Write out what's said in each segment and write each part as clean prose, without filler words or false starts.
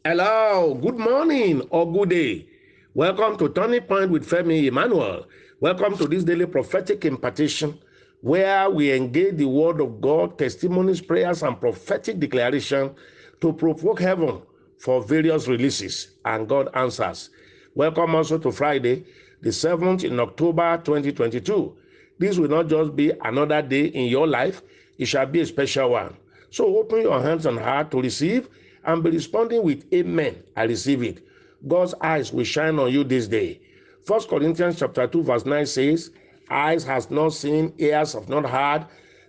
Hello, good morning or good day. Welcome to Turning Point with Femi Emmanuel. Welcome to this daily prophetic impartation where we engage the word of God, testimonies, prayers, and prophetic declaration to provoke heaven for various releases, and God answers. Welcome also to Friday, the 7th in October 2022. This will not just be another day in your life, it shall be a special one. So open your hands and heart to receive and be responding with amen. I receive it. God's eyes will shine on you this day. 1 Corinthians chapter 2 verse 9 says, eyes has not seen, ears have not heard,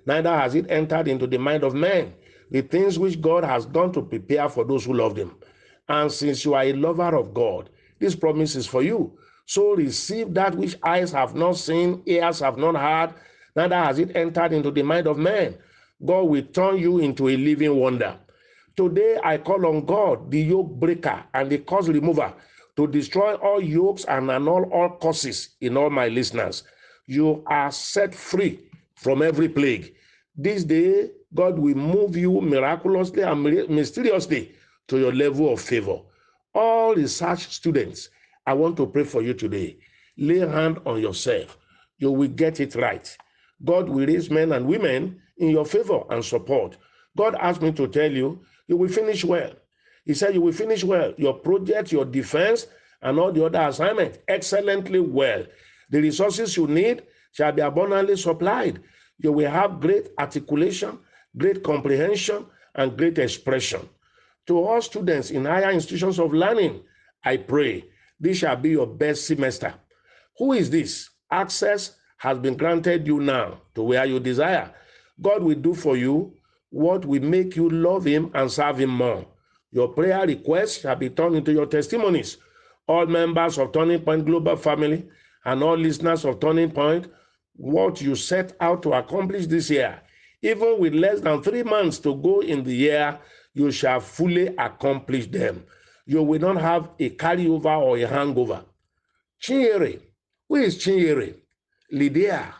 neither has it entered into the mind of man, the things which God has done to prepare for those who love him. And since you are a lover of God, this promise is for you. So receive that which eyes have not seen, ears have not heard, neither has it entered into the mind of man. God will turn you into a living wonder. Today, I call on God, the yoke breaker and the curse remover, to destroy all yokes and annul all curses in all my listeners. You are set free from every plague. This day, God will move you miraculously and mysteriously to your level of favor. All research students, I want to pray for you today. Lay a hand on yourself. You will get it right. God will raise men and women in your favor and support. God asked me to tell you, you will finish well. He said you will finish well. Your project, your defense, and all the other assignments excellently well. The resources you need shall be abundantly supplied. You will have great articulation, great comprehension, and great expression. To all students in higher institutions of learning, I pray this shall be your best semester. Who is this? Access has been granted you now to where you desire. God will do for you what will make you love him and serve him more. Your prayer requests shall be turned into your testimonies. All members of Turning Point Global Family and all listeners of Turning Point, what you set out to accomplish this year, even with less than 3 months to go in the year, you shall fully accomplish them. You will not have a carryover or a hangover. Chinyere. Who is Chinyere? Lydia,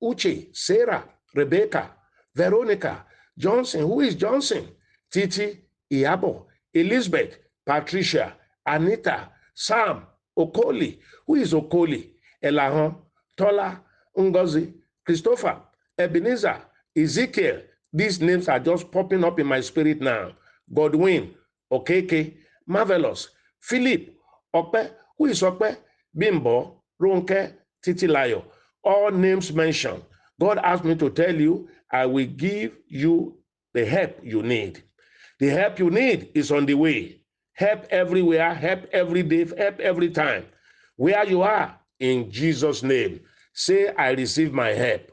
Uche, Sarah, Rebecca, Veronica, Johnson. Who is Johnson? Titi, Iabo, Elizabeth, Patricia, Anita, Sam, Okoli. Who is Okoli? Elahon, Tola, Ngozi, Christopher, Ebenezer, Ezekiel. These names are just popping up in my spirit now. Godwin, Okeke, Marvelous, Philip, Ope. Who is Ope? Bimbo, Ronke, Titilayo. All names mentioned. God asked me to tell you, I will give you the help you need. The help you need is on the way. Help everywhere, help every day, help every time. Where you are, in Jesus' name, say, I receive my help.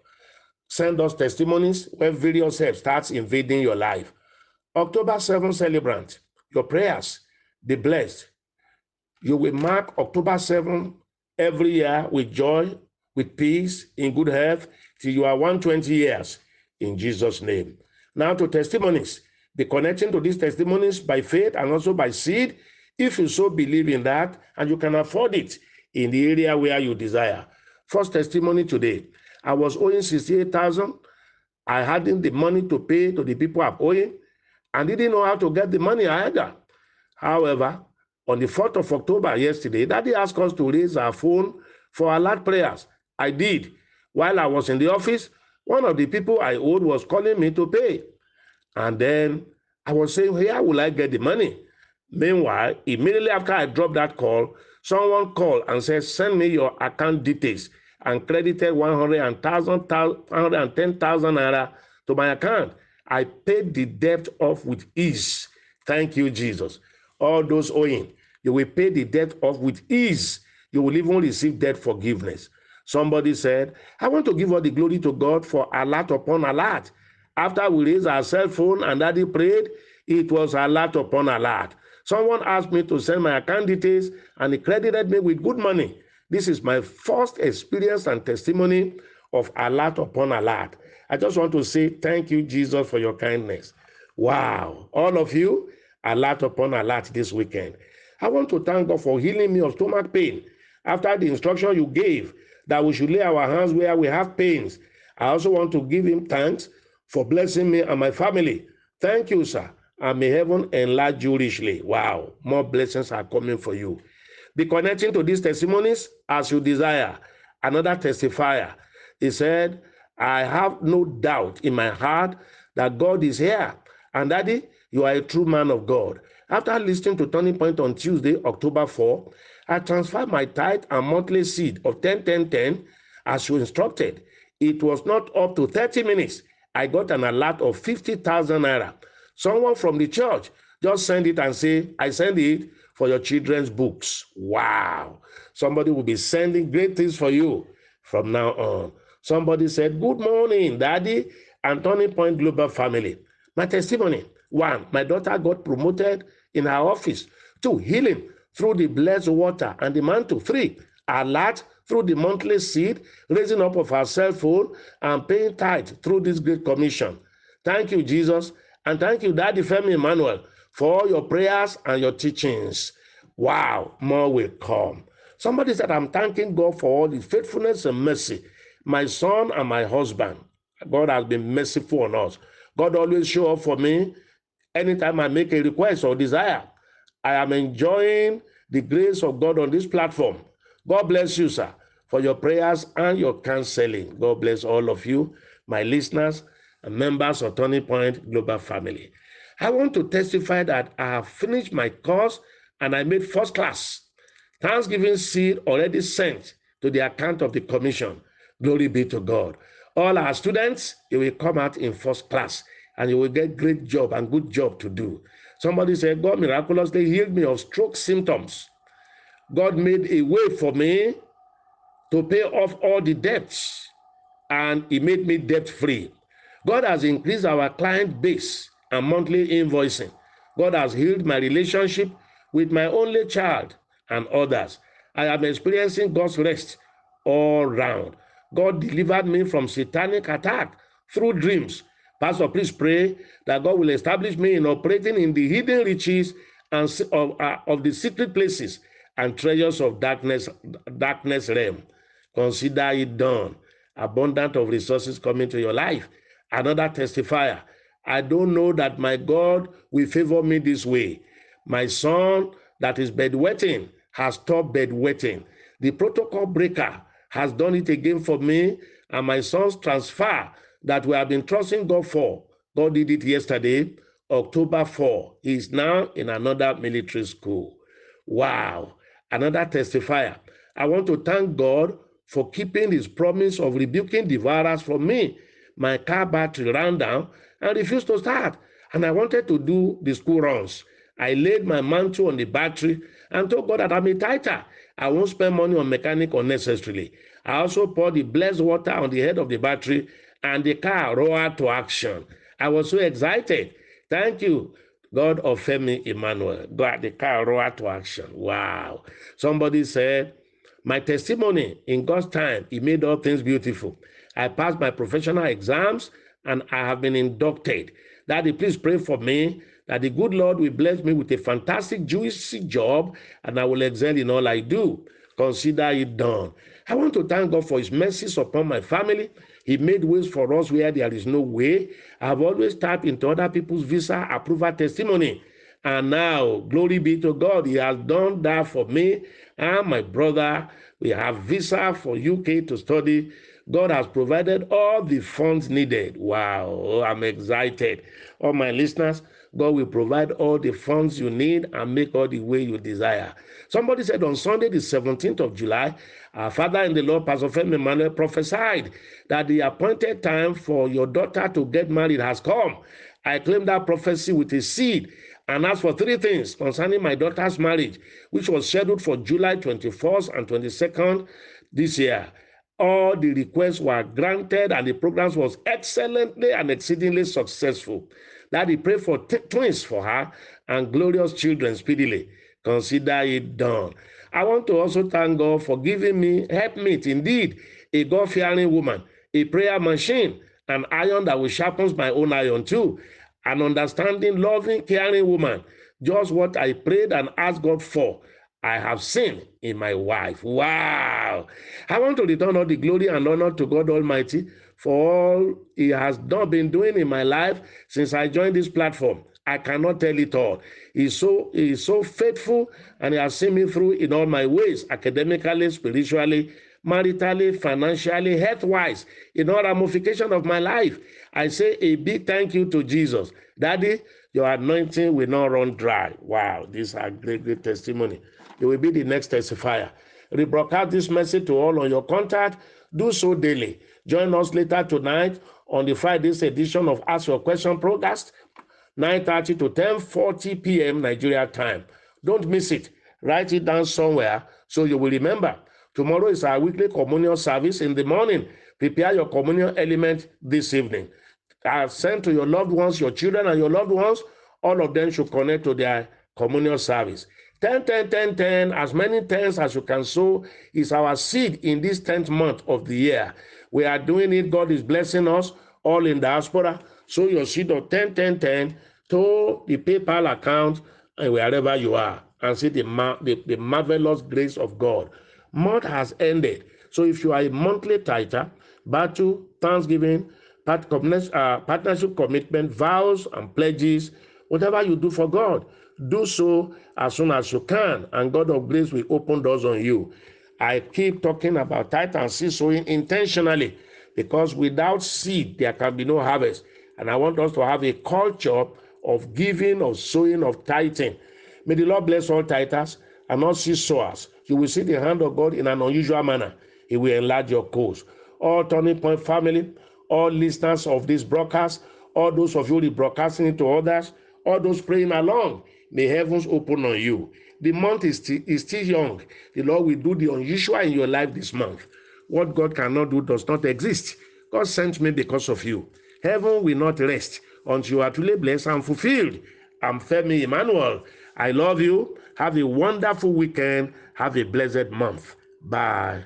Send us testimonies when various help starts invading your life. October 7th celebrant, your prayers, be blessed. You will mark October 7th every year with joy, with peace, in good health, till you are 120 years, in Jesus' name. Now to testimonies. Be connecting to these testimonies by faith and also by seed, if you so believe in that, and you can afford it in the area where you desire. First testimony today. I was owing 68,000. I hadn't the money to pay to the people I'm owing, and didn't know how to get the money either. However, on the 4th of October, yesterday, Daddy asked us to raise our phone for alert prayers. I did. While I was in the office, one of the people I owed was calling me to pay. And then I was saying, where will I get the money? Meanwhile, immediately after I dropped that call, someone called and said, send me your account details, and credited 110,000 naira to my account. I paid the debt off with ease. Thank you, Jesus. All those owing, you will pay the debt off with ease. You will even receive debt forgiveness. Somebody said, I want to give all the glory to God for alert upon alert. After we raised our cell phone and Daddy prayed, it was alert upon alert. Someone asked me to send my account details and he credited me with good money. This is my first experience and testimony of alert upon alert. I just want to say thank you, Jesus, for your kindness. Wow. All of you, alert upon alert this weekend. I want to thank God for healing me of stomach pain. After the instruction you gave that we should lay our hands where we have pains, I also want to give him thanks for blessing me and my family. Thank you, sir. and may heaven enlarge you richly. Wow, more blessings are coming for you. Be connecting to these testimonies as you desire. Another testifier, he said, I have no doubt in my heart that God is here. And Daddy, you are a true man of God. After listening to Turning Point on Tuesday, October 4, I transferred my tithe and monthly seed of 10, 10, 10 as you instructed. It was not up to 30 minutes. I got an alert of 50,000 naira. Someone from the church just send it and say, I send it for your children's books. Wow. Somebody will be sending great things for you from now on. Somebody said, good morning, Daddy and Turning Point Global family. My testimony: 1, my daughter got promoted in her office. 2, healing through the blessed water and the mantle. 3, alert through the monthly seed, raising up of our cell phone and paying tithe through this great commission. Thank you, Jesus, and thank you, Daddy Femi Emmanuel, for all your prayers and your teachings. Wow, more will come. Somebody said, I'm thanking God for all his faithfulness and mercy. My son and my husband, God has been merciful on us. God always show up for me anytime I make a request or desire. I am enjoying the grace of God on this platform. God bless you, sir, for your prayers and your counseling. God bless all of you, my listeners and members of Turning Point Global family. I want to testify that I have finished my course and I made first class. Thanksgiving seed already sent to the account of the commission. Glory be to God. All our students, you will come out in first class and you will get great job and good job to do. Somebody said, God miraculously healed me of stroke symptoms. God made a way for me to pay off all the debts, and he made me debt free. God has increased our client base and monthly invoicing. God has healed my relationship with my only child and others. I am experiencing God's rest all round. God delivered me from satanic attack through dreams. Pastor, please pray that God will establish me in operating in the hidden riches and of the secret places and treasures of darkness realm. Consider it done. Abundant of resources coming to your life. Another testifier. I don't know that my God will favor me this way. My son that is bedwetting has stopped bedwetting. The protocol breaker has done it again for me, and my son's transfer that we have been trusting God for. God did it yesterday, October 4. He is now in another military school. Wow. Another testifier. I want to thank God for keeping his promise of rebuking devourers from me. My car battery ran down and refused to start, and I wanted to do the school runs. I laid my mantle on the battery and told God that I'm a tither. I won't spend money on mechanic unnecessarily. I also poured the blessed water on the head of the battery, and the car roared to action. I was so excited. Thank you, God of Femi Emmanuel. God, the car roared to action. Wow. Somebody said, my testimony, in God's time, he made all things beautiful. I passed my professional exams and I have been inducted. Daddy, please pray for me that the good Lord will bless me with a fantastic juicy job and I will excel in all I do. Consider it done. I want to thank God for his mercies upon my family. He made ways for us where there is no way. I've always tapped into other people's visa approval testimony. And now, glory be to God, he has done that for me and my brother. We have visa for UK to study. God has provided all the funds needed. Wow, I'm excited. All my listeners, God will provide all the funds you need and make all the way you desire. Somebody said on Sunday, the 17th of July, our father in the Lord, Pastor Femi Emmanuel, prophesied that the appointed time for your daughter to get married has come. I claim that prophecy with a seed and asked for 3 things concerning my daughter's marriage, which was scheduled for July 21st and 22nd this year. All the requests were granted and the program was excellently and exceedingly successful. Daddy, pray for twins for her and glorious children speedily. Consider it done. I want to also thank God for giving me helpmeet, indeed, a God-fearing woman, a prayer machine, an iron that will sharpen my own iron too, an understanding, loving, caring woman. Just what I prayed and asked God for, I have seen in my wife. Wow. I want to return all the glory and honor to God Almighty for all he has been doing in my life since I joined this platform. I cannot tell it all. He's so faithful, and he has seen me through in all my ways, academically, spiritually, maritally, financially, health-wise, in all ramifications of my life. I say a big thank you to Jesus. Daddy, your anointing will not run dry. Wow, these are great testimony. You will be the next testifier. Rebroadcast this message to all on your contact. Do so daily. Join us later tonight on the Friday's edition of Ask Your Question broadcast, 9:30 to 10:40 p.m. Nigeria time. Don't miss it. Write it down somewhere so you will remember. Tomorrow is our weekly communion service in the morning. Prepare your communion element this evening. Send to your loved ones, your children and your loved ones. All of them should connect to their communion service. 10, 10, 10, 10, as many tens as you can sow is our seed in this 10th month of the year. We are doing it. God is blessing us all in diaspora. Sow your seed of 10, 10, 10 to the PayPal account and wherever you are, and see the marvelous grace of God. Month has ended. So if you are a monthly tither, battle, thanksgiving, partnership commitment, vows and pledges, whatever you do for God, do so as soon as you can, and God of grace will open doors on you. I keep talking about tithe and seed sowing intentionally, because without seed, there can be no harvest. And I want us to have a culture of giving, of sowing, of tithing. May the Lord bless all tithers and all seed sowers. You will see the hand of God in an unusual manner. He will enlarge your cause. All Turning Point family, all listeners of this broadcast, all those of you broadcasting it to others, all those praying along, may heavens open on you. The month is still young. The Lord will do the unusual in your life this month. What God cannot do does not exist. God sent me because of you. Heaven will not rest until you are truly blessed and fulfilled. I'm Femi Emmanuel. I love you. Have a wonderful weekend. Have a blessed month. Bye.